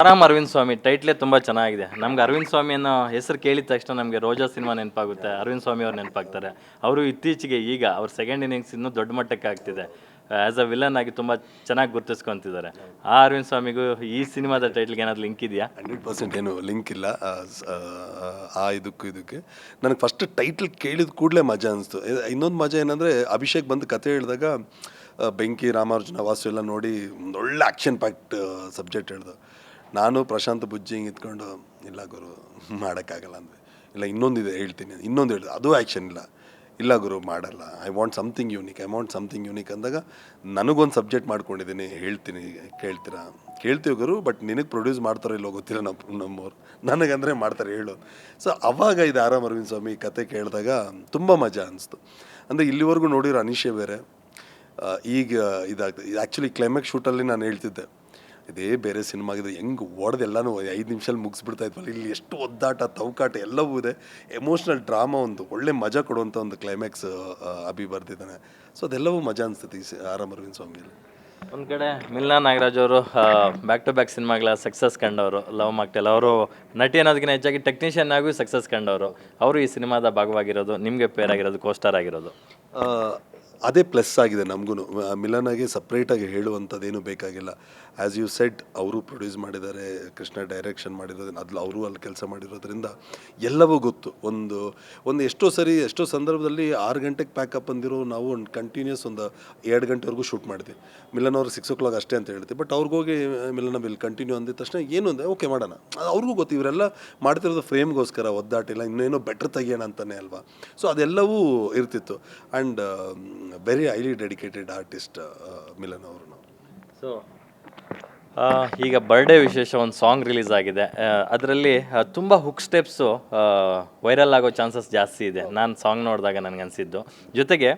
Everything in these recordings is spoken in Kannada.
ಆರಾಮ್ ಅರವಿಂದ್ ಸ್ವಾಮಿ ಟೈಟ್ಲೇ ತುಂಬ ಚೆನ್ನಾಗಿದೆ. ನಮ್ಗೆ ಅರವಿಂದ್ ಸ್ವಾಮಿ ಅನ್ನೋ ಹೆಸರು ಕೇಳಿದ ತಕ್ಷಣ ನಮಗೆ ರೋಜಾ ಸಿನಿಮಾ ನೆನಪಾಗುತ್ತೆ, ಅರವಿಂದ್ ಸ್ವಾಮಿ ಅವ್ರು ನೆನಪಾಗ್ತಾರೆ. ಅವರು ಇತ್ತೀಚೆಗೆ ಈಗ ಅವ್ರ ಸೆಕೆಂಡ್ ಇನ್ನಿಂಗ್ಸ್ ಇನ್ನೂ ದೊಡ್ಡ ಮಟ್ಟಕ್ಕೆ ಆಗ್ತಿದೆ. ಆ್ಯಸ್ ಅ ವಿಲನ್ ಆಗಿ ತುಂಬ ಚೆನ್ನಾಗಿ ಗುರುತಿಸ್ಕೊತಿದ್ದಾರೆ. ಆ ಅರವಿಂದ್ ಸ್ವಾಮಿಗೂ ಈ ಸಿನಿಮಾದ ಟೈಟ್ಲ್ಗೆ ಏನಾದ್ರು ಲಿಂಕ್ ಇದೆಯಾ? 100% ಏನು ಲಿಂಕ್ ಇಲ್ಲ. ಆ ಇದಕ್ಕೆ ನನಗೆ ಫಸ್ಟ್ ಟೈಟ್ಲ್ ಕೇಳಿದ ಕೂಡಲೇ ಮಜಾ ಅನಿಸ್ತು. ಇನ್ನೊಂದು ಮಜಾ ಏನಂದರೆ, ಅಭಿಷೇಕ್ ಬಂದು ಕತೆ ಹೇಳಿದಾಗ ಬೆಂಕಿ, ರಾಮಾರ್ಜುನ, ವಾಸು ಎಲ್ಲ ನೋಡಿ ಒಂದು ಒಳ್ಳೆ ಆ್ಯಕ್ಷನ್ ಪ್ಯಾಕ್ಟ್ ಸಬ್ಜೆಕ್ಟ್ ಹೇಳ್ದು. ನಾನು ಪ್ರಶಾಂತ್ ಬುಜ್ಜಿ ಹಿಂಗೆ ಇದ್ಕೊಂಡು, ಇಲ್ಲ ಗುರು ಮಾಡೋಕ್ಕಾಗಲ್ಲ ಅಂದೆ. ಇಲ್ಲ ಇನ್ನೊಂದಿದೆ ಹೇಳ್ತೀನಿ, ಇನ್ನೊಂದು ಹೇಳಿದೆ, ಅದು ಆ್ಯಕ್ಷನ್ ಇಲ್ಲ ಗುರು ಮಾಡಲ್ಲ, ಐ ವಾಂಟ್ ಸಮಥಿಂಗ್ ಯೂನಿಕ್ ಅಂದಾಗ, ನನಗೊಂದು ಸಬ್ಜೆಕ್ಟ್ ಮಾಡ್ಕೊಂಡಿದ್ದೀನಿ ಹೇಳ್ತೀನಿ, ಕೇಳ್ತೀವಿ ಗುರು, ಬಟ್ ನಿನಗೆ ಪ್ರೊಡ್ಯೂಸ್ ಮಾಡ್ತಾರೋ ಇಲ್ಲೋ ಗೊತ್ತಿಲ್ಲ, ನಮ್ಮವ್ರು ನನಗಂದರೆ ಮಾಡ್ತಾರೆ ಹೇಳು. ಸೊ ಅವಾಗ ಇದು ಆರಾಮ್ ಅರವಿಂದ್ ಸ್ವಾಮಿ ಕತೆ ಕೇಳಿದಾಗ ತುಂಬ ಮಜಾ ಅನಿಸ್ತು. ಅಂದರೆ ಇಲ್ಲಿವರೆಗೂ ನೋಡಿರೋ ಅನಿಶೆ ಬೇರೆ, ಈಗ ಇದಾಗ್ತದೆ. ಆ್ಯಕ್ಚುಲಿ ಕ್ಲೈಮ್ಯಾಕ್ಸ್ ಶೂಟಲ್ಲಿ ನಾನು ಹೇಳ್ತಿದ್ದೆ, ಇದೇ ಬೇರೆ ಸಿನಿಮಾ ಆಗಿದೆ, ಹೆಂಗೆ ಓಡ್ದೆಲ್ಲನೂ 5 ನಿಮಿಷದಲ್ಲಿ ಮುಗಿಸ್ಬಿಡ್ತಾ ಇದ್ವಲ್ಲ, ಇಲ್ಲಿ ಎಷ್ಟು ಒದ್ದಾಟ ತವಕಾಟ ಎಲ್ಲವೂ ಇದೆ, ಎಮೋಷ್ನಲ್ ಡ್ರಾಮಾ, ಒಂದು ಒಳ್ಳೆ ಮಜಾ ಕೊಡುವಂಥ ಒಂದು ಕ್ಲೈಮ್ಯಾಕ್ಸ್ ಅಭಿ ಬರ್ತಿದ್ದಾನೆ. ಸೊ ಅದೆಲ್ಲವೂ ಮಜಾ ಅನಿಸ್ತೈತಿ ಈ ಆರಾಮ್ ಅರವಿಂದ್ ಸ್ವಾಮಿಯಲ್ಲಿ. ಒಂದು ಕಡೆ ಮಿಲ್ನಾ ನಾಗರಾಜ್ ಅವರು ಬ್ಯಾಕ್ ಟು ಬ್ಯಾಕ್ ಸಿನಿಮಾಗಳ ಸಕ್ಸಸ್ ಕಂಡವರು, ಲವ್ ಮಾಕ್ಟೆಲ್ ಅವರು ನಟಿ ಅನ್ನೋದಕ್ಕಿಂತ ಹೆಚ್ಚಾಗಿ ಟೆಕ್ನಿಷಿಯನ್ ಆಗಿ ಸಕ್ಸಸ್ ಕಂಡವರು. ಅವರು ಈ ಸಿನಿಮಾದ ಭಾಗವಾಗಿರೋದು, ನಿಮಗೆ ಪೇರ್ ಆಗಿರೋದು, ಕೋಸ್ಟಾರ್ ಆಗಿರೋದು, ಅದೇ ಪ್ಲಸ್ ಆಗಿದೆ ನಮಗೂ. ಮಿಲನಾಗೆ ಸಪ್ರೇಟಾಗಿ ಹೇಳುವಂಥದ್ದೇನು ಬೇಕಾಗಿಲ್ಲ. ಆ್ಯಸ್ ಯು ಸೆಡ್, ಅವರು ಪ್ರೊಡ್ಯೂಸ್ ಮಾಡಿದ್ದಾರೆ, ಕೃಷ್ಣ ಡೈರೆಕ್ಷನ್ ಮಾಡಿರೋದನ್ನ ಅದ್ಲು ಅವರು ಅಲ್ಲಿ ಕೆಲಸ ಮಾಡಿರೋದ್ರಿಂದ ಎಲ್ಲವೂ ಗೊತ್ತು. ಒಂದು ಎಷ್ಟೋ ಸಂದರ್ಭದಲ್ಲಿ 6 ಗಂಟೆಗೆ ಪ್ಯಾಕಪ್ ಅಂದಿರೋ ನಾವು ಒಂದು ಕಂಟಿನ್ಯೂಸ್ ಒಂದು 2 ಗಂಟೆವರೆಗೂ ಶೂಟ್ ಮಾಡಿದ್ವಿ. ಮಿಲನ್ ಅವರು 6 o'clock ಅಷ್ಟೇ ಅಂತ ಹೇಳ್ತೀವಿ, ಬಟ್ ಅವ್ರಿಗೋಗಿ ಮಿಲನ ಬಿಲ್ ಕಂಟಿನ್ಯೂ ಅಂದಿದ ತಕ್ಷಣ ಏನು ಅಂದರೆ ಓಕೆ ಮಾಡೋಣ, ಅವ್ರಿಗೂ ಗೊತ್ತು ಇವರೆಲ್ಲ ಮಾಡ್ತಿರೋದು ಫ್ರೇಮ್ಗೋಸ್ಕರ, ಒದ್ದಾಟಿಲ್ಲ, ಇನ್ನೇನೋ ಬೆಟ್ರ್ ತೆಗಿಯೋಣ ಅಂತಲೇ ಅಲ್ವಾ. ಸೊ ಅದೆಲ್ಲವೂ ಇರ್ತಿತ್ತು. And very highly dedicated artist Milan ಅವರು. ಸೊ ಈಗ ಬರ್ಡೇ ವಿಶೇಷ ಒಂದು ಸಾಂಗ್ ರಿಲೀಸ್ ಆಗಿದೆ. ಅದರಲ್ಲಿ ತುಂಬ ಹುಕ್ ಸ್ಟೆಪ್ಸು ವೈರಲ್ ಆಗೋ ಚಾನ್ಸಸ್ ಜಾಸ್ತಿ ಇದೆ, ನಾನು ಸಾಂಗ್ ನೋಡಿದಾಗ ನನಗನ್ಸಿದ್ದು. ಜೊತೆಗೆ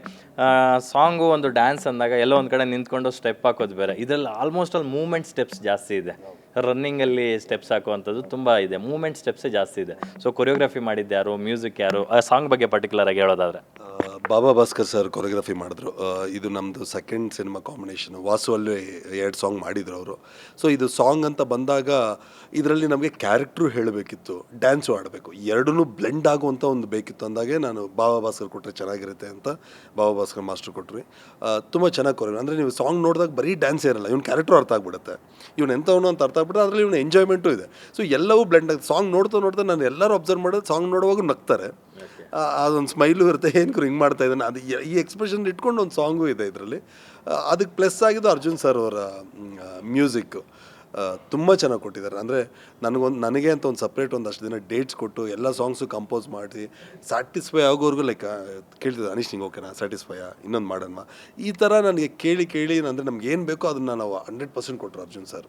ಸಾಂಗು ಒಂದು ಡ್ಯಾನ್ಸ್ ಅಂದಾಗ ಎಲ್ಲೋ ಒಂದು ಕಡೆ ನಿಂತ್ಕೊಂಡು ಸ್ಟೆಪ್ ಹಾಕೋದು ಬೇರೆ, ಇದರಲ್ಲಿ ಆಲ್ಮೋಸ್ಟ್ ಆಲ್ ಮೂವ್ಮೆಂಟ್ ಸ್ಟೆಪ್ಸ್ ಜಾಸ್ತಿ ಇದೆ. ರನ್ನಿಂಗಲ್ಲಿ ಸ್ಟೆಪ್ಸ್ ಹಾಕುವಂಥದ್ದು ತುಂಬ ಇದೆ, ಮೂವ್ಮೆಂಟ್ ಸ್ಟೆಪ್ಸೇ ಜಾಸ್ತಿ ಇದೆ. ಸೊ ಕೊರಿಯೋಗ್ರಫಿ ಮಾಡಿದ್ದು ಯಾರು, ಮ್ಯೂಸಿಕ್ ಯಾರು, ಆ ಸಾಂಗ್ ಬಗ್ಗೆ ಪರ್ಟಿಕ್ಯುಲರ್ ಆಗಿ ಹೇಳೋದಾದರೆ? ಬಾಬಾ ಭಾಸ್ಕರ್ ಸರ್ ಕೊರಿಯೋಗ್ರಫಿ ಮಾಡಿದ್ರು. ಇದು ನಮ್ಮದು ಸೆಕೆಂಡ್ ಸಿನಿಮಾ ಕಾಂಬಿನೇಷನು. ವಾಸು ಅಲ್ಲಿ 2 ಸಾಂಗ್ ಮಾಡಿದ್ರು ಅವರು. ಸೊ ಇದು ಸಾಂಗ್ ಅಂತ ಬಂದಾಗ ಇದರಲ್ಲಿ ನಮಗೆ ಕ್ಯಾರೆಕ್ಟ್ರು ಹೇಳಬೇಕಿತ್ತು, ಡ್ಯಾನ್ಸು ಆಡಬೇಕು, ಎರಡೂ ಬ್ಲೆಂಡ್ ಆಗುವಂಥ ಒಂದು ಬೇಕಿತ್ತು. ಅಂದಾಗೆ ನಾನು ಬಾಬಾ ಭಾಸ್ಕರ್ ಕೊಟ್ಟರೆ ಚೆನ್ನಾಗಿರುತ್ತೆ ಅಂತ ಬಾಬಾ ಭಾಸ್ಕರ್ ಮಾಸ್ಟ್ರು ಕೊಟ್ರಿ. ತುಂಬ ಚೆನ್ನಾಗಿ ಕೊರಿಯೋ, ಅಂದರೆ ನೀವು ಸಾಂಗ್ ನೋಡಿದಾಗ ಬರೀ ಡ್ಯಾನ್ಸ್ ಇರಲ್ಲ, ಇವ್ನ ಕ್ಯಾರೆಕ್ಟ್ರು ಅರ್ಥ ಆಗ್ಬಿಡುತ್ತೆ, ಇವ್ನು ಎಂಥವನು ಅಂತ ಅರ್ಥ ಆಗ್ಬಿಡುತ್ತೆ, ಅದರಲ್ಲಿ ಇವ್ನ ಎಂಜಾಯ್ಮೆಂಟು ಇದೆ. ಸೊ ಎಲ್ಲವೂ ಬ್ಲೆಂಡ್ ಆಗುತ್ತೆ. ಸಾಂಗ್ ನೋಡ್ತಾ ನಾನು ಎಲ್ಲರೂ ಅಬ್ಸರ್ವ್ ಮಾಡೋದು, ಸಾಂಗ್ ನೋಡುವಾಗ ನಗ್ತಾರೆ, ಅದೊಂದು ಸ್ಮೈಲು ಇರುತ್ತೆ, ಏನು ಹಿಂಗೆ ಮಾಡ್ತಾ ಇದ್ದಾನೆ, ಅದು ಈ ಎಕ್ಸ್ಪ್ರೆಷನ್ ಇಟ್ಕೊಂಡು ಒಂದು ಸಾಂಗು ಇದೆ ಇದರಲ್ಲಿ. ಅದಕ್ಕೆ ಪ್ಲಸ್ ಆಗಿದ್ದು ಅರ್ಜುನ್ ಸರ್ ಅವರ ಮ್ಯೂಸಿಕ್ಕು ತುಂಬ ಚೆನ್ನಾಗಿ ಕೊಟ್ಟಿದ್ದಾರೆ. ಅಂದರೆ ನನಗೆ ಅಂತ ಒಂದು ಸಪ್ರೇಟ್ ಒಂದಷ್ಟು ದಿನ ಡೇಟ್ಸ್ ಕೊಟ್ಟು ಎಲ್ಲ ಸಾಂಗ್ಸು ಕಂಪೋಸ್ ಮಾಡಿ ಸ್ಯಾಟಿಸ್ಫೈ ಆಗೋವರೆಗೂ ಲೈಕ್ ಕೇಳ್ತಿದ್ದೆ, ಅನೀಶ್ ನಿಂಗೆ ಓಕೆನಾ, ಸ್ಯಾಟಿಸ್ಫೈಯಾ, ಇನ್ನೊಂದು ಮಾಡೋಣ, ಈ ಥರ ನನಗೆ ಕೇಳಿ ಅಂದರೆ ನಮ್ಗೆ ಏನು ಬೇಕೋ ಅದನ್ನು ನಾವು 100% ಕೊಟ್ಟರು ಅರ್ಜುನ್ ಸರ್.